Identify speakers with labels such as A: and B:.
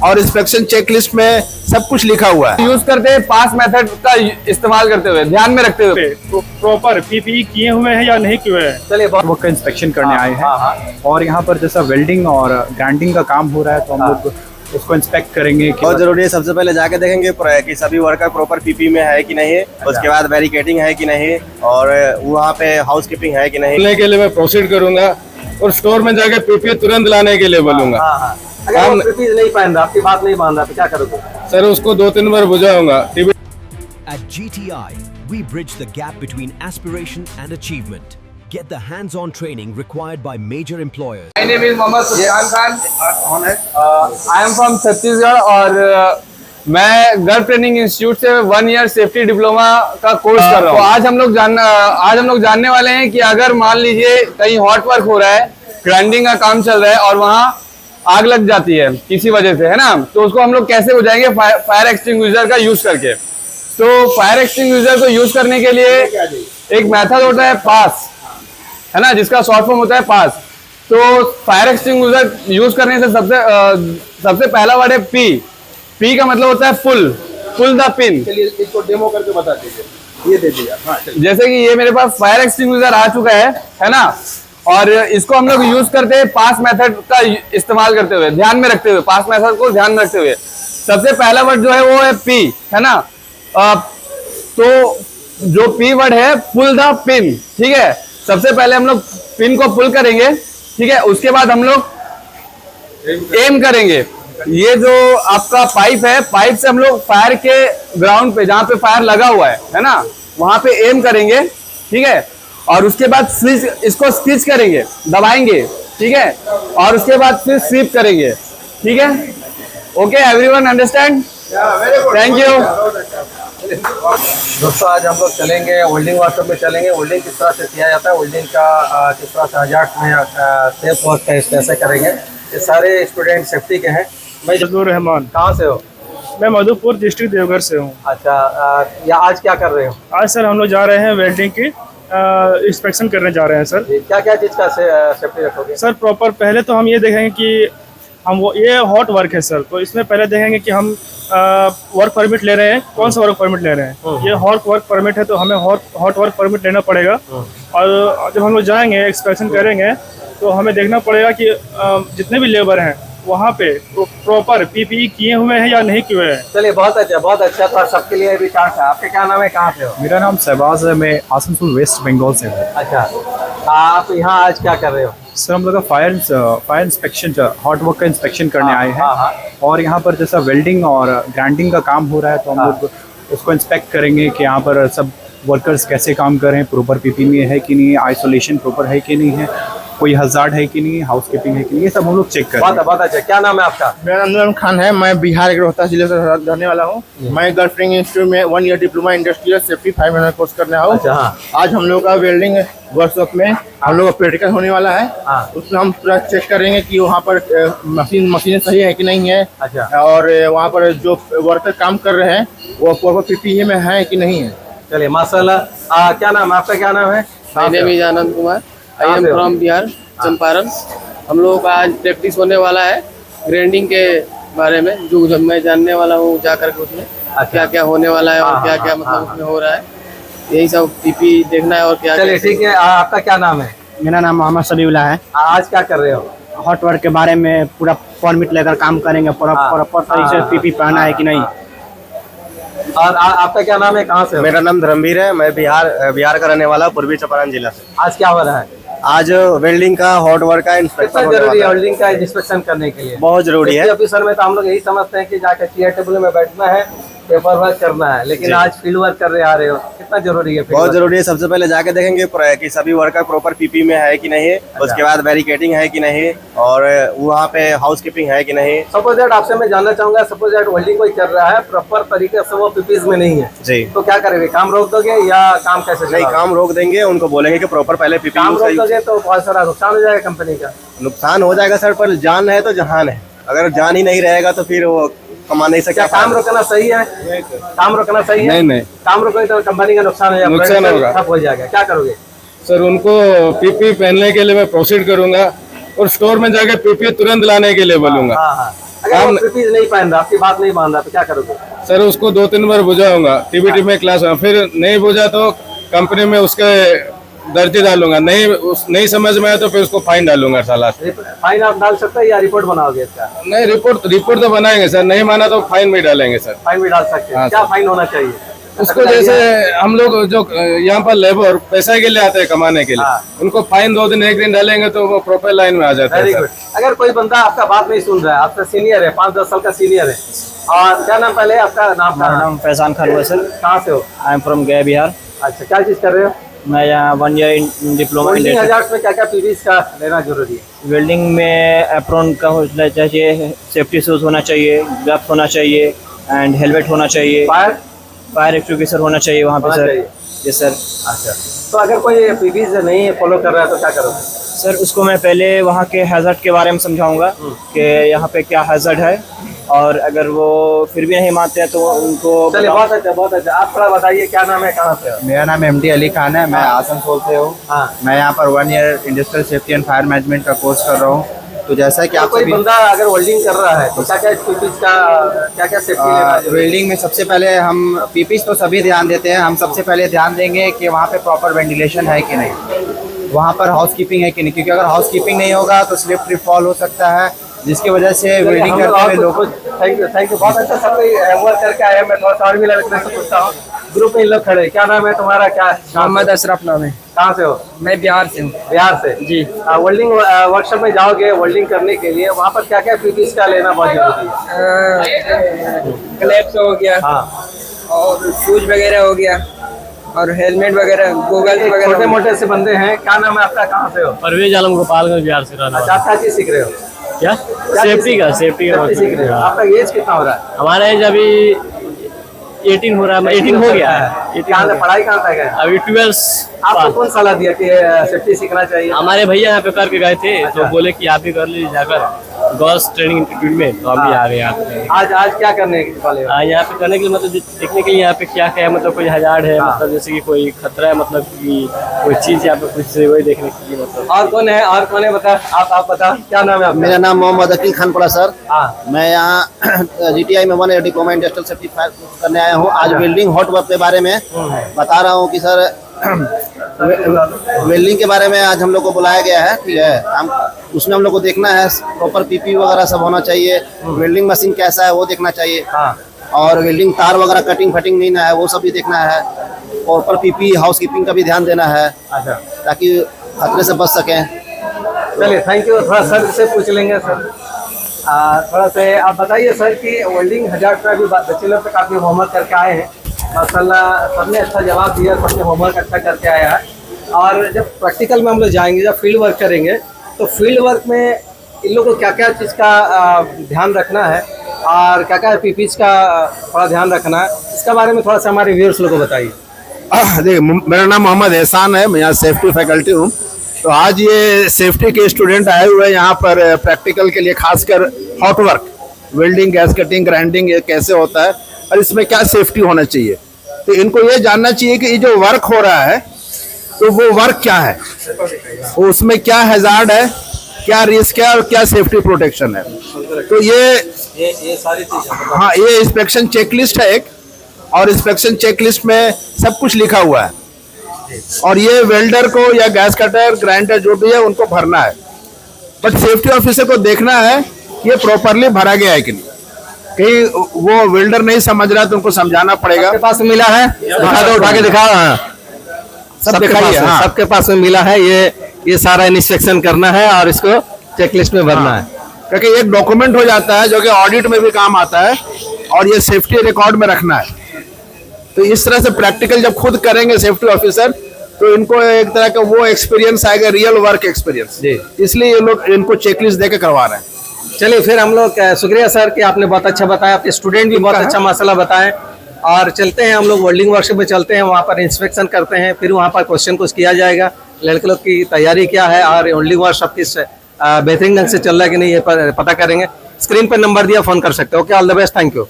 A: और inspection checklist में सब कुछ लिखा हुआ है।
B: यूज करते हैं पास मेथड का इस्तेमाल करते हुए, ध्यान में रखते हुए
C: प्रॉपर पीपीई किए हुए हैं या नहीं किए हुए हैं।
B: चलिए
D: वर्क का इंस्पेक्शन करने आए हैं और यहाँ पर जैसा वेल्डिंग और ग्राइंडिंग का काम हो रहा है तो हम लोग उसको इंस्पेक्ट करेंगे।
E: बहुत जरूरी है, सबसे पहले जाके देखेंगे कि सभी वर्कर प्रॉपर पीपी में है कि नहीं, उसके बाद बैरिकेडिंग है कि नहीं, और वहाँ पे हाउस कीपिंग है कि नहीं।
F: के लिए मैं प्रोसीड करूंगा और स्टोर में जाके पीपी तुरंत लाने के लिए बोलूंगा।
B: अगर वो पीपी नहीं पहन रहा, आपकी बात नहीं मान रहा तो क्या करोगे?
F: सर उसको 2-3 बार बुझाऊंगा।
G: At GTI, we bridge the gap between aspiration and achievement. Get the hands-on training required by major employers.
B: My name is Mohammad Sufyan Khan. I am from Chhattisgarh और मैं गर्व ट्रेनिंग इंस्टीट्यूट से 1 ईयर सेफ्टी डिप्लोमा का course कर रहा हूँ। तो आज हम लोग जानने वाले हैं कि अगर मान लीजिए कहीं हॉट वर्क हो रहा है, ग्राइंडिंग का काम चल रहा है और वहाँ आग लग जाती है किसी वजह से, है ना, तो उसको हम लोग कैसे बुझाएंगे फायर एक्सटिंग्विशर का यूज करके। तो फायर एक्सटिंग्विशर को यूज करने के लिए एक मेथड होता है पास, है ना, जिसका शॉर्ट फॉर्म होता है पास। तो फायर एक्सटिंग्विशर यूज करने से सबसे पहला वर्ड है पी। पी का मतलब होता है पुल द पिन।
A: चलिए इसको डेमो करके बता दीजिए, ये दे दीजिए। हाँ,
B: जैसे कि ये मेरे पास फायर एक्सटिंग्विशर आ चुका है ना, और इसको हम लोग यूज करते हैं पास मेथड का इस्तेमाल करते हुए, ध्यान में रखते हुए, पास मेथड को ध्यान में रखते हुए। सबसे पहला वर्ड जो है वो है पी, है ना। तो जो पी वर्ड है पुल द पिन, ठीक है। सबसे पहले हम लोग पिन को पुल करेंगे, ठीक है। उसके बाद हम लोग एम करेंगे। ये जो आपका पाइप है, पाइप से हम लोग फायर के ग्राउंड पे, जहां पे फायर लगा हुआ है ना, वहां पे एम करेंगे, ठीक है। और उसके बाद इसको स्विच करेंगे, दबाएंगे, ठीक है। और उसके बाद फिर स्वीप करेंगे, ठीक है। Okay, everyone understand? Thank you.
H: दोस्तों आज हम लोग चलेंगे वेल्डिंग वर्कशॉप में चलेंगे। वेल्डिंग किस तरह से किया जाता है, वेल्डिंग का किस तरह से हजार्ड में सेफ वर्क कैसे करेंगे, ये सारे स्टूडेंट सेफ्टी के हैं। मैं
C: जबलुर रहमान।
H: कहाँ से हो?
C: मैं मधुपुर डिस्ट्रिक्ट देवघर से हूँ।
H: अच्छा, या आज क्या कर रहे हो?
C: आज सर हम लोग जा रहे हैं वेल्डिंग की इंस्पेक्शन करने जा रहे हैं सर।
H: क्या क्या चीज़ का सेफ्टी रखोगे?
C: सर प्रॉपर पहले तो हम ये देखेंगे कि ये हॉट वर्क है सर, तो इसमें पहले देखेंगे कि हम वर्क परमिट ले रहे हैं, कौन सा वर्क परमिट ले रहे हैं। ये हॉट वर्क परमिट है तो हमें हॉट वर्क परमिट लेना पड़ेगा। और जब हम लोग जाएंगे इंस्पेक्शन करेंगे तो हमें देखना पड़ेगा कि जितने भी लेबर हैं वहाँ पे प्रॉपर पीपीई किए हुए हैं या नहीं किए हुए हैं।
H: चलिए बहुत अच्छा। तो सबके लिए भी चांस है। आपके क्या नाम है, कहाँ से हो?
D: मेरा नाम शहबाज है, मैं आसनसोल वेस्ट बंगाल से हूँ।
H: अच्छा, आप यहाँ आज क्या कर रहे हो?
D: सर हम लोग फायर इंस्पेक्शन, हॉट वर्क का इंस्पेक्शन करने आए हैं और यहाँ पर जैसा वेल्डिंग और ग्राइंडिंग का काम हो रहा है तो हम लोग उसको इंस्पेक्ट करेंगे कि यहाँ पर सब वर्कर्स कैसे काम कर रहे हैं, प्रॉपर पीपी में है कि नहीं, आइसोलेशन प्रॉपर है कि नहीं है, कोई हजार्ड है कि नहीं, हाउस कीपिंग है कि नहीं, ये सब हम लोग चेक करेंगे।
H: बहुत अच्छा। क्या नाम है आपका?
I: मेरा नाम नूर खान है, मैं बिहार के रोहतास जिले से रहने वाला हूँ। मैं गर्ल ट्रेनिंग इंस्टीट्यूट में 1 year diploma industrial safety 500 course करने आया हूँ।
H: अच्छा, हाँ।
I: आज हम लोग का वेल्डिंग वर्कशॉप में हम लोग का प्रैक्टिकल होने वाला है। उसमें हम पूरा चेक करेंगे कि वहाँ पर मशीनें सही है कि नहीं है।
H: अच्छा।
I: और वहाँ पर जो वर्कर काम कर रहे हैं वो प्रॉपर पीपीई में है कि नहीं है।
H: चलिए माशाल्लाह। क्या नाम है आपका? क्या नाम है?
J: मेरा नाम है Anand Kumar, I am from Bihar, Champaran. हम लोगों का आज प्रैक्टिस होने वाला है ग्राइंडिंग के बारे में, जो मैं जानने वाला हूँ जाकर के उसमें क्या क्या होने वाला है और क्या क्या मतलब उसमें हो रहा है, यही सब पीपी देखना है और क्या।
H: चलिए ठीक है। आपका क्या नाम है?
K: मेरा नाम मोहम्मद सबीउल्लाह है।
H: आज क्या कर रहे हो?
K: हॉट वर्क के बारे में पूरा परमिट लेकर काम करेंगे, प्रॉपर तरीके से पीपी पहना है कि नहीं।
H: और आपका क्या नाम है, कहाँ से?
E: मेरा नाम धर्मवीर है, मैं बिहार का रहने वाला, पूर्वी चंपारण जिला से।
H: आज क्या हो रहा है?
E: आज वेल्डिंग का हॉट वर्क का
H: कितना
E: इंस्पेक्शन
H: जरूरी है वेल्डिंग का इंस्पेक्शन करने के लिए?
E: बहुत जरूरी है।
H: ऑफिसर में तो हम लोग यही समझते हैं कि जाकर चेयर टेबल में बैठना है, पेपर वर्क करना है, लेकिन आज फील्ड वर्क कर आ रहे हो, कितना जरूरी है?
E: बहुत जरूरी है, सबसे पहले जाके देखेंगे कि सभी वर्कर प्रॉपर पीपी में है कि नहीं, उसके बाद बैरिकेडिंग है कि नहीं, और वहाँ पे हाउस कीपिंग है कि नहीं।
H: सपोज दैट आपसे मैं जानना चाहूंगा, सपोज दैट वेल्डिंग कोई कर रहा है, प्रॉपर तरीके से वो पीपीज में नहीं है
E: जी,
H: तो क्या करेंगे? काम रोक दोगे या काम कैसे?
E: नहीं, काम रोक देंगे, उनको बोलेंगे कि प्रॉपर पहले पीपी।
H: काम रोक दोगे तो बहुत सारा नुकसान हो जाएगा कंपनी का।
E: नुकसान हो जाएगा सर, पर जान है तो जहान है। अगर जान ही नहीं रहेगा तो फिर वो कमा नहीं सकता।
H: काम रोकना सही है? काम रोकना सही है?
F: नहीं,
H: काम रोकोगे तो कंपनी का नुकसान हो जाएगा,
F: नुकसान होगा,
H: ठप हो जाएगा। क्या करोगे?
F: सर उनको पीपी पहनने के लिए मैं प्रोसीड करूंगा और स्टोर में जाके पीपी तुरंत लाने के लिए बोलूंगा।
H: अगर वो पीपी नहीं पहन रहा, आपकी बात नहीं मान रहा, तो क्या करोगे?
F: सर उसको 2-3 बार बुझाऊंगा, टीबीटी में क्लास में, फिर नहीं बुझा तो कंपनी में उसके दर्जी डालूंगा, नहीं समझ में आया तो फिर उसको फाइन डालूंगा साला।
H: फाइन आप डाल सकते हैं या रिपोर्ट बनाओगे इसका?
F: नहीं, रिपोर्ट तो बनाएंगे सर, नहीं माना तो फाइन भी डालेंगे सर।
H: फाइन भी डाल सकते हैं।
F: हाँ,
H: क्या फाइन होना चाहिए?
F: उसको जैसे हम लोग जो यहाँ पर लेबर पैसा के लिए आते हैं कमाने के लिए, उनको फाइन 2 दिन 1 दिन डालेंगे तो वो प्रॉपर लाइन में आ जाता है।
H: Very good. अगर कोई बंदा आपका बात नहीं सुन रहा है, आपसे सीनियर है, 5-10 साल का सीनियर है, और क्या नाम, पहले आपका नाम?
K: मेरा नाम फैजान खान हुआ सर।
H: कहाँ से हो?
K: आई एम फ्रॉम गया बिहार।
H: अच्छा, क्या चीज कर रहे हो?
K: मैं यहाँ 1 year in diploma.
H: Welding hazards में क्या क्या पीपीज का लेना जरूरी है?
K: वेल्डिंग में एप्रॉन का होना चाहिए, सेफ्टी शूज होना चाहिए, ग्लव्स होना चाहिए एंड हेलमेट होना चाहिए, फायर एक्सटिंग्विशर होना चाहिए वहाँ पे सर। Yes sir.
H: अच्छा, तो अगर कोई पीपीज नहीं फॉलो कर रहा है तो क्या करोगे?
K: सर उसको मैं पहले वहाँ के हैज़र्ड के बारे में समझाऊंगा कि यहाँ पे क्या हैज़र्ड है, और अगर वो फिर भी नहीं मानते हैं तो उनको।
H: चलिए, बहुत अच्छा, बहुत अच्छा। आप थोड़ा बताइए, क्या नाम है, कहाँ से हो?
L: मेरा नाम एमडी अली खान है, मैं आसनसोल से हूँ। मैं यहाँ पर 1 year industrial safety and fire management का कोर्स कर रहा हूँ। तो जैसा कि आप
H: कोई बंदा अगर वेल्डिंग कर रहा है तो क्या क्या पीपीज का, क्या क्या सेफ्टी लेना है?
L: वेल्डिंग में सबसे पहले हम पीपीज तो सभी ध्यान देते हैं, हम सबसे पहले ध्यान देंगे कि वहाँ पे प्रॉपर वेंटिलेशन है कि नहीं, वहाँ पर हाउसकीपिंग है कि नहीं, क्योंकि अगर हाउसकीपिंग नहीं होगा तो स्लिप ट्रिप फॉल हो सकता है, जिसके वजह से वेल्डिंग करते हुए लोग।
H: थैंक यू, बहुत अच्छा। सब वर्क करके आए हैं। मैं थोड़ा सा और भी लगने से पूछता हूँ, ग्रुप में इन लोग खड़े, क्या नाम है तुम्हारा? क्या?
K: मोहम्मद अशरफ नाम है।
H: कहाँ से हो?
K: मैं बिहार से हूँ।
H: बिहार से
K: जी।
H: वेल्डिंग वर्कशॉप में जाओगे वेल्डिंग करने के लिए, वहाँ पर क्या क्या पीपीज का लेना बहुत जरूरी है?
K: ग्लव्स हो गया,
H: हाँ,
K: और शूज वगैरह हो गया, और हेलमेट वगैरह, गूगल वगैरह।
H: छोटे मोटे से बंदे हैं। क्या नाम है आपका? कहाँ से हो?
K: परवेज आलम गोपालगंज बिहार से रहना।
H: अच्छा, आप क्या चीज सीख रहे हो?
K: क्या? सेफ्टी का सीख रहे हो।
H: आपका एज कितना हो रहा है?
K: हमारा एज अभी 18 हो रहा है। 18 हो गया है।
H: पढ़ाई कहाँ तक है?
K: अभी 12।
H: आपको कौन सलाह दिया कि सेफ्टी सीखना चाहिए?
K: हमारे भैया यहाँ पे करके गए थे, तो बोले कि आप भी कर लीजिए जाकर गर्ल्स ट्रेनिंग इंस्टीट्यूट में, तो हम भी आ गए यहाँ पे।
H: आज क्या करने वाले हो?
K: यहाँ पे करने के लिए मतलब देखने के लिए यहाँ पे क्या क्या है, मतलब कोई हजार्ड है, मतलब जैसे कि कोई खतरा है, मतलब कि कोई चीज यहाँ पे कुछ वही देखने के लिए मतलब।
H: और कौन है बता, आप बता, क्या नाम है आपका?
L: मेरा नाम मोहम्मद अकील खानपुरा सर।
H: हाँ,
L: मैं यहाँ जीटीआई में 1 year diploma industrial safety fire करने आया हूँ। आज वेल्डिंग हॉट वर्क के बारे में बता रहा हूँ कि सर वेल्डिंग के बारे में आज हम लोग को बुलाया गया है, ठीक है। उसमें हम लोग को देखना है प्रॉपर पीपी वगैरह सब होना चाहिए, वेल्डिंग मशीन कैसा है वो देखना चाहिए, और वेल्डिंग तार वगैरह कटिंग फटिंग नहीं ना है वो सब भी देखना है, प्रॉपर पीपी हाउस कीपिंग का भी ध्यान देना है, ताकि खतरे से बच सकें।
H: चलिए, थैंक यू। थोड़ा सर से पूछ लेंगे सर। थोड़ा से आप बताइए सर कि वेल्डिंग हजार्ड पे अभी बच्चे लोग काफ़ी होमवर्क करके आए हैं, माशाल्लाह सबने अच्छा जवाब दिया, सबने होमवर्क अच्छा करके आया है। और जब प्रैक्टिकल में हम लोग जाएंगे, जब फील्ड वर्क करेंगे, तो फील्ड वर्क में इन लोगों को क्या क्या चीज़ का ध्यान रखना है और क्या क्या पीपीज का थोड़ा ध्यान रखना है, इसके बारे में थोड़ा सा हमारे व्यूअर्स लोगों को बताइए।
A: देखिए, मेरा नाम मोहम्मद एहसान है, मैं यहाँ सेफ्टी फैकल्टी हूँ। तो आज ये सेफ्टी के स्टूडेंट आए हुए हैं यहाँ पर प्रैक्टिकल के लिए, खासकर hot work, welding, gas cutting, grinding, ये कैसे होता है और इसमें क्या सेफ्टी होना चाहिए। तो इनको ये जानना चाहिए कि ये जो वर्क हो रहा है तो वो वर्क क्या है, उसमें क्या हैजार्ड है, क्या रिस्क है और क्या सेफ्टी प्रोटेक्शन है। तो ये
H: सारी चीज़ें,
A: हाँ, ये इंस्पेक्शन चेकलिस्ट है एक, और इंस्पेक्शन चेकलिस्ट में सब कुछ लिखा हुआ है, और ये वेल्डर को या गैस कटर, ग्राइंडर जो भी है उनको भरना है, बट सेफ्टी ऑफिसर को देखना है कि ये प्रॉपरली भरा गया है कि नहीं। कहीं वो वेल्डर नहीं समझ रहा तो उनको समझाना पड़ेगा।
H: आपके पास मिला है?
A: दिखा दो, उठा के दिखा। सब दिखाइए। हाँ,
H: सबके पास में मिला है। ये सारा इंस्पेक्शन करना है और इसको चेकलिस्ट में भरना है,
A: क्योंकि एक डॉक्यूमेंट हो जाता है जो कि ऑडिट में भी काम आता है, और ये सेफ्टी रिकॉर्ड में रखना है। तो इस तरह से प्रैक्टिकल जब खुद करेंगे सेफ्टी ऑफिसर, तो इनको एक तरह का वो एक्सपीरियंस आएगा, रियल वर्क एक्सपीरियंस। इसलिए ये लोग इनको चेकलिस्ट देके करवा रहे हैं।
H: चलिए, फिर हम लोग शुक्रिया सर कि आपने बहुत अच्छा बताया, आपके स्टूडेंट भी बहुत अच्छा मसला बताएं। और चलते हैं हम लोग वेल्डिंग वर्कशॉप में, चलते हैं वहाँ पर इंस्पेक्शन करते हैं, फिर वहाँ पर क्वेश्चन कुछ किया जाएगा, लड़के लोग की तैयारी क्या है और वेल्डिंग वर्कशॉप किस बेहतरीन ढंग से चल रहा है कि नहीं ये पता करेंगे। स्क्रीन पर नंबर दिया, फ़ोन कर सकते हो। Okay, all the best, thank you.